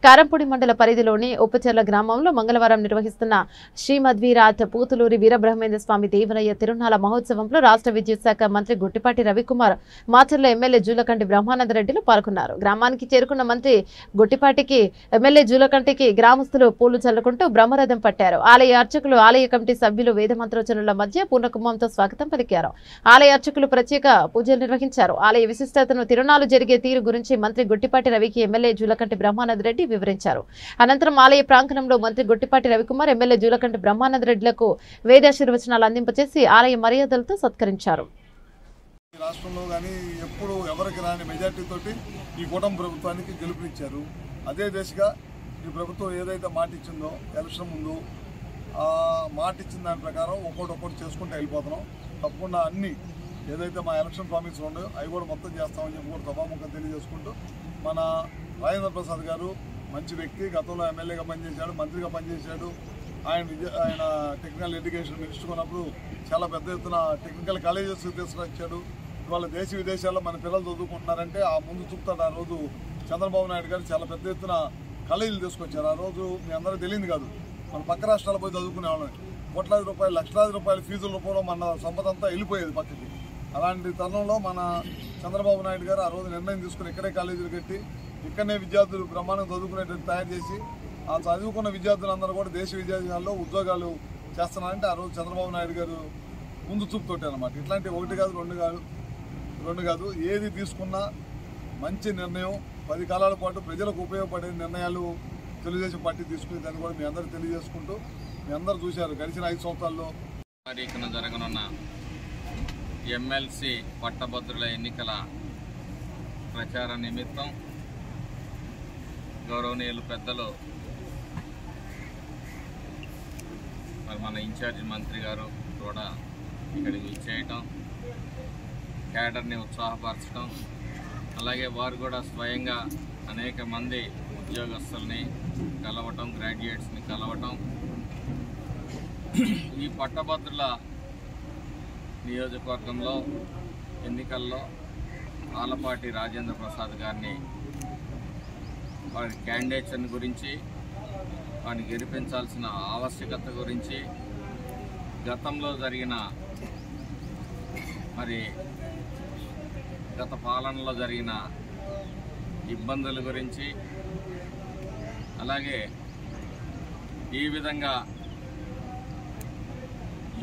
కారంపూడి మండల పరిధిలోని ఉప్పచెర్ల గ్రామంలో మంగళవారం నిర్వహిస్తున్న శ్రీమద్వీరాట్ పూతులూరి వీరబ్రహ్మేంద్ర స్వామి దేవరయ్య తిరునాళ మహోత్సవంలో రాష్ట్ర విద్యుత్ శాఖ మంత్రి గుట్టిపాటి రవికుమార్, మాచర్ల ఎమ్మెల్యే జూలకంటి బ్రహ్మానందరెడ్డిలు పాల్గొన్నారు. గ్రామానికి చేరుకున్న మంత్రి గుట్టిపాటికి ఎమ్మెల్యే జూలకంటికి గ్రామస్తులు పూలు చల్లుకుంటూ బ్రహ్మరథం పట్టారు. ఆలయ అర్చకులు, ఆలయ కమిటీ సభ్యులు వేదమంత్రోచ్చరణల మధ్య పూర్ణకుంభంతో స్వాగతం పలికారు. ఆలయ అర్చకులు ప్రత్యేక పూజలు నిర్వహించారు. ఆలయ విశిష్టతను, తిరునాళ్లు జరిగే తీరు గురించి మంత్రి గుట్టిపాటి రవికి ఎమ్మెల్యే జూలకంటి బ్రహ్మానందరెడ్డి వివరించారు. అనంతరం ఆలయ ప్రాంగణంలో మంత్రి గుట్టిపాటి రవికుమార్, ఎమ్మెల్యే జూలకంటి బ్రహ్మానందరెడ్డిలకు వేదాశీర్వచనాలు అందింపచేసి ఆలయ మర్యాదలతో సత్కరించారు. రాష్ట్రంలో కానీ ఎప్పుడు ఎవరికి రాని మెజార్టీతోటి ఈ కూటమి ప్రభుత్వానికి గెలుపునిచ్చారు. అదే దిశగా ఈ ప్రభుత్వం ఏదైతే మాట ఇచ్చిందో ఎలక్షన్ ముందు ఆ మాట ఇచ్చిన దాని ప్రకారం ఒక్కొక్కటి చేసుకుంటూ వెళ్ళిపోతున్నాం. తప్పకుండా అన్ని ఏదైతే మా ఎలక్షన్ ప్రామిస్ ఉన్నాయో అవి కూడా మొత్తం చేస్తామని చెప్పి కూడా సభాముఖంగా తెలియజేసుకుంటూ, మన రాజేంద్ర ప్రసాద్ గారు మంచి వ్యక్తి, గతంలో ఎమ్మెల్యేగా పనిచేశాడు, మంత్రిగా పనిచేశాడు. ఆయన టెక్నికల్ ఎడ్యుకేషన్ మినిస్టర్ ఉన్నప్పుడు చాలా పెద్ద ఎత్తున టెక్నికల్ కాలేజెస్ తీసుకొచ్చాడు. ఇవాళ దేశ విదేశాల్లో మన పిల్లలు చదువుకుంటున్నారంటే ఆ ముందు చూపుతాడు. ఆ రోజు చంద్రబాబు నాయుడు గారు చాలా పెద్ద ఎత్తున కాలేజీలు తీసుకొచ్చారు. ఆ రోజు మీ అందరికీ తెలియదు కాదు, మన పక్క రాష్ట్రాలు పోయి చదువుకునే వాళ్ళని కోట్లాది రూపాయలు, లక్షలాది రూపాయల ఫీజుల రూపంలో మన సంపద అంతా వెళ్ళిపోయేది పక్కకి. అలాంటి తరుణంలో మన చంద్రబాబు నాయుడు గారు ఆ రోజు నిర్ణయం తీసుకుని ఇక్కడే కాలేజీలు కట్టి ఇక్కడనే విద్యార్థులు బ్రహ్మాండం చదువుకునేటట్టు తయారు చేసి ఆ చదువుకున్న విద్యార్థులందరూ కూడా దేశ విద్యాలయాల్లో ఉద్యోగాలు చేస్తున్నారంటే ఆ రోజు చంద్రబాబు నాయుడు గారు ముందు చూపుతోటి అనమాట. ఇట్లాంటి ఒకటి కాదు, రెండు కాదు, ఏది తీసుకున్నా మంచి నిర్ణయం, 10 కాలాల పాటు ప్రజలకు ఉపయోగపడే నిర్ణయాలు తెలుగుదేశం పార్టీ తీసుకునే దాన్ని కూడా మీ అందరూ తెలియజేసుకుంటూ, మీ అందరూ చూశారు గడిచిన 5 సంవత్సరాల్లో జరగనున్న ఎమ్మెల్సీ పట్టభద్రుల ఎన్నికల ప్రచార నిమిత్తం గౌరవనీయులు పెద్దలు మన ఇన్ఛార్జి మంత్రి గారు కూడా ఇక్కడికి విచ్చేయటం, క్యాడర్ని ఉత్సాహపరచడం, అలాగే వారు కూడా స్వయంగా అనేక మంది ఉద్యోగస్తుల్ని కలవటం, గ్రాడ్యుయేట్స్ని కలవటం, ఈ పట్టభద్రుల నియోజకవర్గంలో ఎన్నికల్లో ఆలపాటి రాజేంద్ర ప్రసాద్ గారిని, వారి క్యాండిడేట్స్ గురించి, వారిని గెలిపించాల్సిన ఆవశ్యకత గురించి, గతంలో జరిగిన గత పాలనలో జరిగిన ఇబ్బందుల గురించి, అలాగే ఈ విధంగా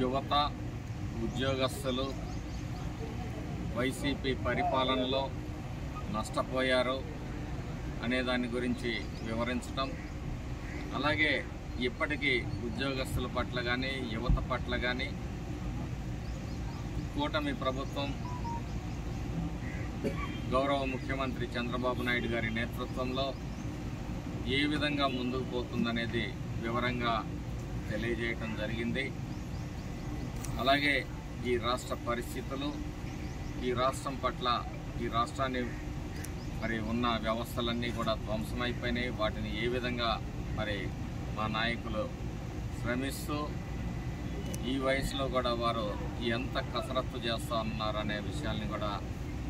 యువత, ఉద్యోగస్తులు వైసీపీ పరిపాలనలో నష్టపోయారు అనే దాని గురించి వివరించడం, అలాగే ఇప్పటికీ ఉద్యోగస్తుల పట్ల కానీ యువత పట్ల కానీ కూటమి ప్రభుత్వం గౌరవ ముఖ్యమంత్రి చంద్రబాబు నాయుడు గారి నేతృత్వంలో ఏ విధంగా ముందుకు పోతుందనేది వివరంగా తెలియజేయటం జరిగింది. అలాగే ఈ రాష్ట్ర పరిస్థితులు, ఈ రాష్ట్రం పట్ల, ఈ రాష్ట్రాన్ని ఉన్న వ్యవస్థలన్నీ కూడా ధ్వంసమైపోయినాయి. వాటిని ఏ విధంగా మా నాయకులు శ్రమిస్తూ ఈ వయసులో కూడా వారు ఎంత కసరత్తు చేస్తూ ఉన్నారనే విషయాల్ని కూడా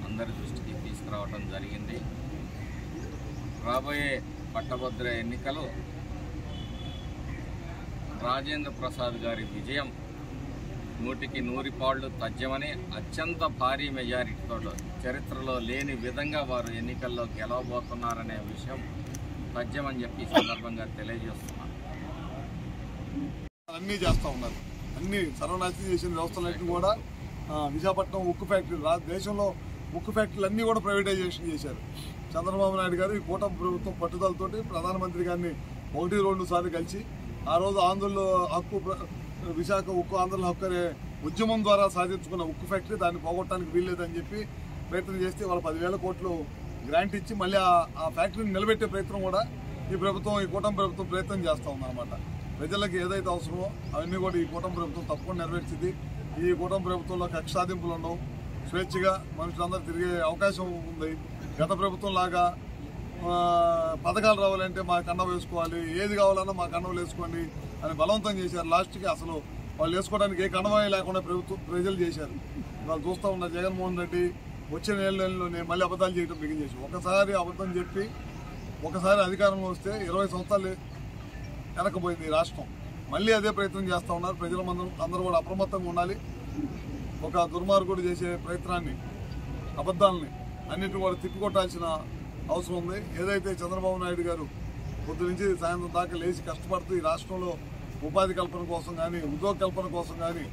అందరి దృష్టికి తీసుకురావడం జరిగింది. రాబోయే పట్టభద్ర ఎన్నికలు రాజేంద్ర ప్రసాద్ గారి విజయం 100కి 100 పాళ్ళు తథ్యమని, అత్యంత భారీ మెజారిటీతో, చరిత్రలో లేని విధంగా వారు ఎన్నికల్లో గెలవబోతున్నారనే విషయం తథ్యమని చెప్పి ఈ సందర్భంగా తెలియజేస్తున్నారు. అన్నీ చేస్తూ ఉన్నారు. అన్ని సర్వనాశనం చేసిన వ్యవస్థలన్నింటినీ కూడా విశాఖపట్నం ఉక్కు ఫ్యాక్టరీ, దేశంలో ఉక్కు ఫ్యాక్టరీలు అన్నీ కూడా ప్రైవేటైజేషన్ చేశారు. చంద్రబాబు నాయుడు గారు ఈ కూటమి ప్రభుత్వం పట్టుదలతోటి ప్రధానమంత్రి గారిని 1-2 సార్లు కలిసి ఆ రోజు ఆంధ్రలో హక్కు, విశాఖ ఉక్కు ఆంధ్రలో హక్కు అనే ఉద్యమం ద్వారా సాధించుకున్న ఉక్కు ఫ్యాక్టరీ దాన్ని పోగొట్టడానికి వీల్లేదని చెప్పి ప్రయత్నం చేస్తే వాళ్ళ 10,000 కోట్లు గ్రాంట్ ఇచ్చి మళ్ళీ ఆ ఫ్యాక్టరీని నిలబెట్టే ప్రయత్నం కూడా ఈ కూటమి ప్రభుత్వం ప్రయత్నం చేస్తూ ఉందన్నమాట. ప్రజలకు ఏదైతే అవసరమో అవన్నీ కూడా ఈ కూటమి ప్రభుత్వం తప్పకుండా నెరవేర్చింది. ఈ కూటమి ప్రభుత్వంలో కక్ష సాధింపులు ఉండవు, స్వేచ్ఛగా మనుషులందరూ తిరిగే అవకాశం ఉంది. గత ప్రభుత్వం లాగా పథకాలు రావాలంటే మా కండం వేసుకోవాలి, ఏది కావాలన్నా మా కండవలు వేసుకోండి అని బలవంతం చేశారు. లాస్ట్కి అసలు వాళ్ళు వేసుకోవడానికి ఏ కండమే లేకుండా ప్రజలు చేశారు. వాళ్ళు చూస్తూ ఉన్న జగన్మోహన్ రెడ్డి వచ్చే నెలలోనే మళ్ళీ అబద్ధాలు చేయడం బిగిన్ చేసి, ఒకసారి అబద్ధం చెప్పి ఒకసారి అధికారంలో వస్తే 20 సంవత్సరాలు వెనకపోయింది ఈ రాష్ట్రం. మళ్ళీ అదే ప్రయత్నం చేస్తూ ఉన్నారు. ప్రజల అందరూ కూడా అప్రమత్తంగా ఉండాలి. ఒక దుర్మార్గుడు చేసే ప్రయత్నాన్ని, అబద్ధాలని అన్నింటిని కూడా తిప్పికొట్టాల్సిన అవసరం ఉంది. ఏదైతే చంద్రబాబు నాయుడు గారు పొద్దు నుంచి సాయంత్రం దాకా లేచి కష్టపడుతూ ఈ రాష్ట్రంలో ఉపాధి కల్పన కోసం కానీ, ఉద్యోగ కల్పన కోసం కానీ,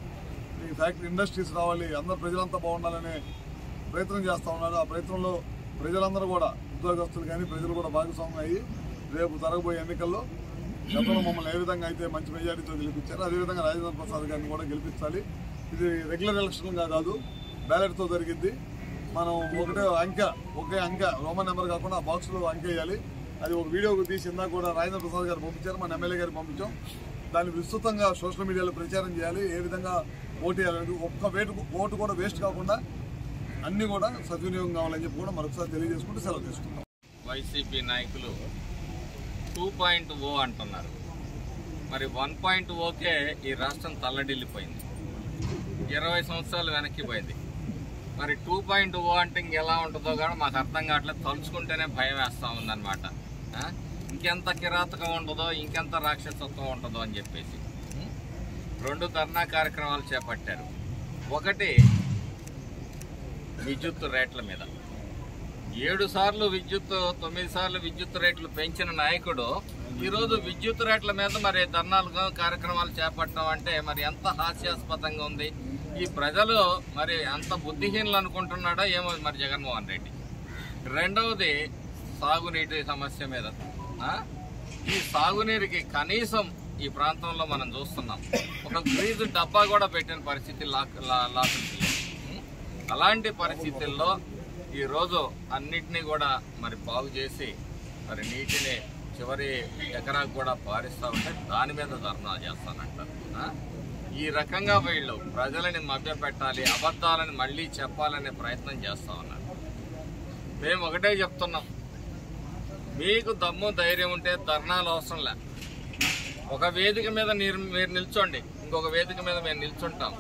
ఈ ఫ్యాక్టరీ ఇండస్ట్రీస్ రావాలి, అందరు ప్రజలంతా బాగుండాలనే ప్రయత్నం చేస్తూ ఉన్నారు. ఆ ప్రయత్నంలో ప్రజలందరూ కూడా, ఉద్యోగస్తులు కానీ ప్రజలు కూడా భాగస్వామ్యం అయ్యి రేపు జరగబోయే ఎన్నికల్లో గతంలో మమ్మల్ని ఏ విధంగా అయితే మంచి మెజారిటీతో గెలిపించారో అదేవిధంగా రాజేంద్ర ప్రసాద్ గారిని కూడా గెలిపించాలి. ఇది రెగ్యులర్ ఎలక్షన్గా కాదు, బ్యాలెట్తో జరిగింది. మనం ఒకే అంకె రోమన్ నెంబర్ కాకుండా ఆ బాక్స్లో అంకె వేయాలి. అది ఒక వీడియోకి తీసి ఇందాక కూడా రాజేంద్ర ప్రసాద్ గారు పంపించారు, మన ఎమ్మెల్యే గారికి పంపించాం. దాన్ని విస్తృతంగా సోషల్ మీడియాలో ప్రచారం చేయాలి. ఏ విధంగా ఓటు వేయాలి, ఒక్క ఓటు కూడా వేస్ట్ కాకుండా అన్ని కూడా సద్వినియోగం కావాలని చెప్పి కూడా మరొకసారి తెలియజేసుకుంటూ సెలవు తీసుకుంటాం. వైసీపీ నాయకులు 2.0 అంటున్నారు. మరి 1.0కే ఈ రాష్ట్రం తల్లడిల్లిపోయింది, 20 సంవత్సరాలు వెనక్కి పోయింది. మరి 2.0 అంటే ఇంకెలా ఉంటుందో కూడా మాకు అర్థం కావట్లేదు. తలుచుకుంటేనే భయం వేస్తూ ఉందన్నమాట. ఇంకెంత కిరాతకం ఉంటుందో, ఇంకెంత రాక్షసత్వం ఉంటుందో అని చెప్పేసి 2 ధర్నా కార్యక్రమాలు చేపట్టారు. ఒకటి విద్యుత్ రేట్ల మీద 7 సార్లు విద్యుత్ 9 సార్లు విద్యుత్ రేట్లు పెంచిన నాయకుడు ఈరోజు విద్యుత్ రేట్ల మీద మరి ధర్నాలు కార్యక్రమాలు చేపట్టడం అంటే మరి ఎంత హాస్యాస్పదంగా ఉంది. ఈ ప్రజలు మరి అంత బుద్ధిహీనులు అనుకుంటున్నాడో ఏమో మరి జగన్మోహన్ రెడ్డి. రెండవది సాగునీటి సమస్య మీద. ఈ సాగునీరుకి కనీసం ఈ ప్రాంతంలో మనం చూస్తున్నాం, ఒక గ్రీజు డబ్బా కూడా పెట్టిన పరిస్థితి అలాంటి పరిస్థితుల్లో ఈరోజు అన్నిటినీ కూడా మరి బాగు చేసి మరి నీటిని చివరి ఎకరాకు కూడా పారిస్తూ ఉంటే దాని మీద ధర్నా చేస్తానంటారు. ఈ రకంగా వీళ్ళు ప్రజలని మభ్యపెట్టాలి, అబద్ధాలని మళ్ళీ చెప్పాలనే ప్రయత్నం చేస్తూ ఉన్నారు. మేము ఒకటే చెప్తున్నాం, మీకు దమ్ము ధైర్యం ఉంటే ధర్నాలు అవసరం లే. ఒక వేదిక మీద మీరు నిల్చోండి, ఇంకొక వేదిక మీద మేము నిల్చుంటాం.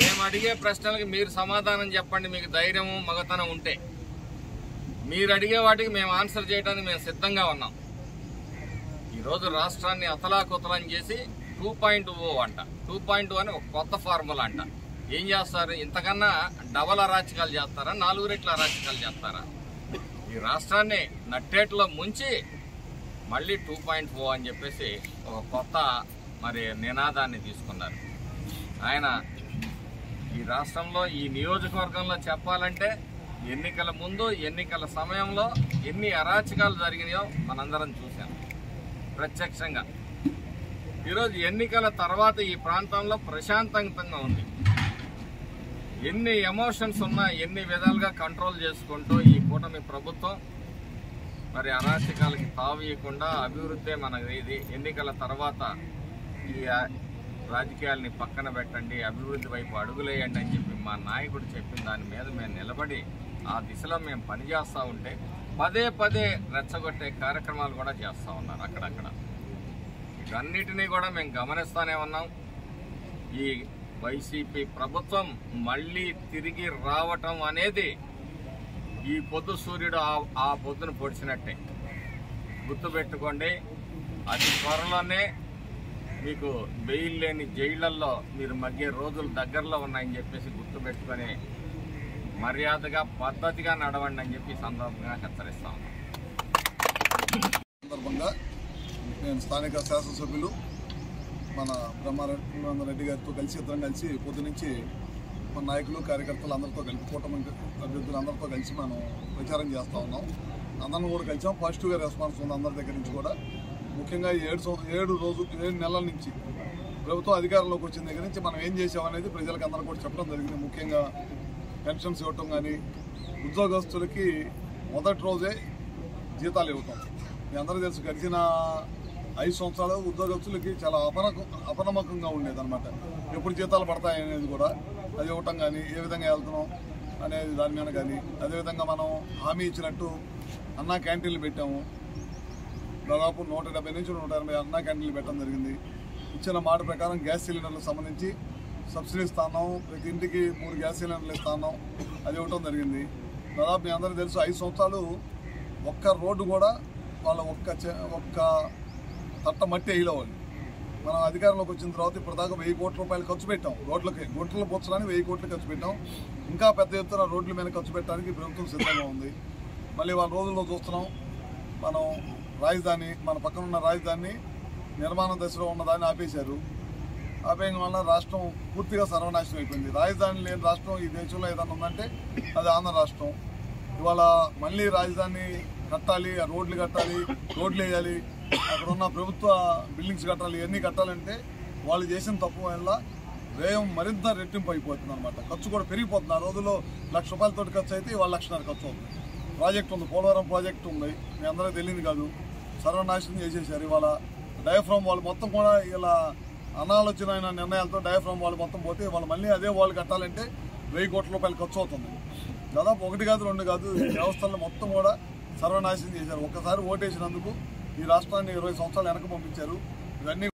మేము అడిగే ప్రశ్నలకి మీరు సమాధానం చెప్పండి. మీకు ధైర్యము మగతనం ఉంటే మీరు అడిగే వాటికి మేము ఆన్సర్ చేయడానికి మేము సిద్ధంగా ఉన్నాం. ఈరోజు రాష్ట్రాన్ని అతలాకుతలం చేసి 2.0 అంట. 2.0 అని ఒక కొత్త ఫార్ములా అంట. ఏం చేస్తారు? ఇంతకన్నా డబల్ అరాచకాలు చేస్తారా? 4 రెట్ల అరాచకాలు చేస్తారా? ఈ రాష్ట్రాన్ని నట్టేట్లో ముంచి మళ్ళీ 2.0 అని చెప్పేసి ఒక కొత్త మరి నినాదాన్ని తీసుకున్నారు. ఆయన ఈ రాష్ట్రంలో ఈ నియోజకవర్గంలో చెప్పాలంటే ఎన్నికల ముందు, ఎన్నికల సమయంలో ఎన్ని అరాచకాలు జరిగినాయో మనందరం చూసాం ప్రత్యక్షంగా. ఈరోజు ఎన్నికల తర్వాత ఈ ప్రాంతంలో ప్రశాంతంగా ఉంది. ఎన్ని ఎమోషన్స్ ఉన్నా, ఎన్ని విధాలుగా కంట్రోల్ చేసుకుంటూ ఈ కూటమి ప్రభుత్వం మరి అరాచకాలకి తావీయకుండా అభివృద్ధి మనది. ఇది ఎన్నికల తర్వాత ఈ రాజకీయాలని పక్కన పెట్టండి, అభివృద్ధి వైపు అడుగులేయండి అని చెప్పి మా నాయకుడు చెప్పిన దాని మీద మేము నిలబడి ఆ దిశలో మేము పనిచేస్తూ ఉంటే పదే పదే రెచ్చగొట్టే కార్యక్రమాలు కూడా చేస్తూ ఉన్నారు అక్కడక్కడ. వీటన్నిటినీ కూడా మేము గమనిస్తూనే ఉన్నాం. ఈ వైసీపీ ప్రభుత్వం మళ్ళీ తిరిగి రావటం అనేది ఈ పొద్దు సూర్యుడు ఆ పొద్దును పొడిచినట్టే గుర్తుపెట్టుకోండి. అతి త్వరలోనే మీకు బెయిల్ లేని జైళ్లలో మీరు మగ్గే రోజులు దగ్గరలో ఉన్నాయని చెప్పేసి గుర్తుపెట్టుకొని మర్యాదగా పద్ధతిగా నడవండి అని చెప్పి సందర్భంగా హెచ్చరిస్తా ఉన్నాం. సందర్భంగా నేను స్థానిక శాసనసభ్యులు మన బ్రహ్మారెడ్డి గారితో కలిసి ఇద్దరం కలిసి పొద్దు నుంచి మన నాయకులు, కార్యకర్తలు అందరితో కలిసి, కూటమి అభ్యర్థులు అందరితో కలిసి మనం ప్రచారం చేస్తూ ఉన్నాం. అందరం కూడా కలిసాం. పాజిటివ్గా రెస్పాన్స్ ఉంది అందరి దగ్గర నుంచి కూడా. ముఖ్యంగా 7 నెలల నుంచి ప్రభుత్వం అధికారంలోకి వచ్చిన దగ్గర నుంచి మనం ఏం చేసామనేది ప్రజలకు అందరూ కూడా చెప్పడం జరిగింది. ముఖ్యంగా పెన్షన్స్ ఇవ్వటం కానీ, ఉద్యోగస్తులకి మొదటి రోజే జీతాలు ఇవ్వటం. మీ అందరూ తెలుసు, గడిచిన 5 సంవత్సరాలు ఉద్యోగస్తులకి చాలా అపనమ్మకంగా ఉండేదన్నమాట. ఎప్పుడు జీతాలు పడతాయనేది కూడా అది ఇవ్వటం కానీ, ఏ విధంగా వెళ్తున్నాం అనేది దాని మీద కానీ, అదేవిధంగా మనం హామీ ఇచ్చినట్టు అన్నా క్యాంటీన్లు పెట్టాము. దాదాపు 170 నుంచి 180 అన్నా క్యాంటీన్లు పెట్టడం జరిగింది. ఇచ్చిన మాట ప్రకారం గ్యాస్ సిలిండర్లకు సంబంధించి సబ్సిడీ ఇస్తున్నాం. ప్రతి ఇంటికి 3 గ్యాస్ సిలిండర్లు ఇస్తున్నాం, అది ఇవ్వటం జరిగింది. దాదాపు మీ అందరూ తెలుసు 5 సంవత్సరాలు ఒక్క రోడ్డు కూడా వాళ్ళ ఒక్క తట్ట మట్టి వేయలే వాళ్ళు. మనం అధికారంలోకి వచ్చిన తర్వాత ఇప్పటిదాకా 1000 కోట్ల రూపాయలు ఖర్చు పెట్టాం. రోడ్లకి గుంటలు పూడ్చడానికి 1000 కోట్లు ఖర్చు పెట్టాం. ఇంకా పెద్ద ఎత్తున రోడ్ల మీద ఖర్చు పెట్టడానికి ప్రభుత్వం సిద్ధంగా ఉంది. మళ్ళీ వాళ్ళ రోజుల్లో చూస్తున్నాం, మనం రాజధాని, మన పక్కన ఉన్న రాజధాని నిర్మాణ దశలో ఉన్నదాన్ని ఆపేశారు. ఆపేయడం వల్ల రాష్ట్రం పూర్తిగా సర్వనాశనం అయిపోయింది. రాజధాని లేని రాష్ట్రం ఈ దేశంలో ఏదైనా ఉందంటే అది ఆంధ్ర రాష్ట్రం. ఇవాళ మళ్ళీ రాజధాని కట్టాలి, ఆ రోడ్లు కట్టాలి, రోడ్లు వేయాలి, అక్కడ ఉన్న ప్రభుత్వ బిల్డింగ్స్ కట్టాలి, ఇవన్నీ కట్టాలంటే వాళ్ళు చేసిన తప్పు వల్ల వ్యయం మరింత రెట్టింపు అయిపోతుంది అనమాట. ఖర్చు కూడా పెరిగిపోతుంది. ఆ రోజుల్లో ₹1,00,000 ఖర్చు అయితే ఇవాళ 1,00,000 ఖర్చు అవుతుంది. ప్రాజెక్ట్ ఉంది, పోలవరం ప్రాజెక్ట్ ఉంది, మీ అందరికీ తెలియదు కాదు, సర్వనాశనం చేసేసారు. ఇవాళ డయాఫ్రామ్ వాళ్ళు మొత్తం కూడా ఇలా అనాలోచన నిర్ణయాలతో డయాఫ్రామ్ వాళ్ళు మొత్తం పోతే వాళ్ళు మళ్ళీ అదే వాళ్ళు కట్టాలంటే 1000 కోట్ల రూపాయలు ఖర్చు అవుతుంది. దాదాపు 1 కాదు 2 కాదు వ్యవస్థలను మొత్తం కూడా సర్వనాశనం చేశారు. ఒక్కసారి ఓటేసినందుకు ఈ రాష్ట్రాన్ని 20 సంవత్సరాలు వెనక పంపించారు. ఇవన్నీ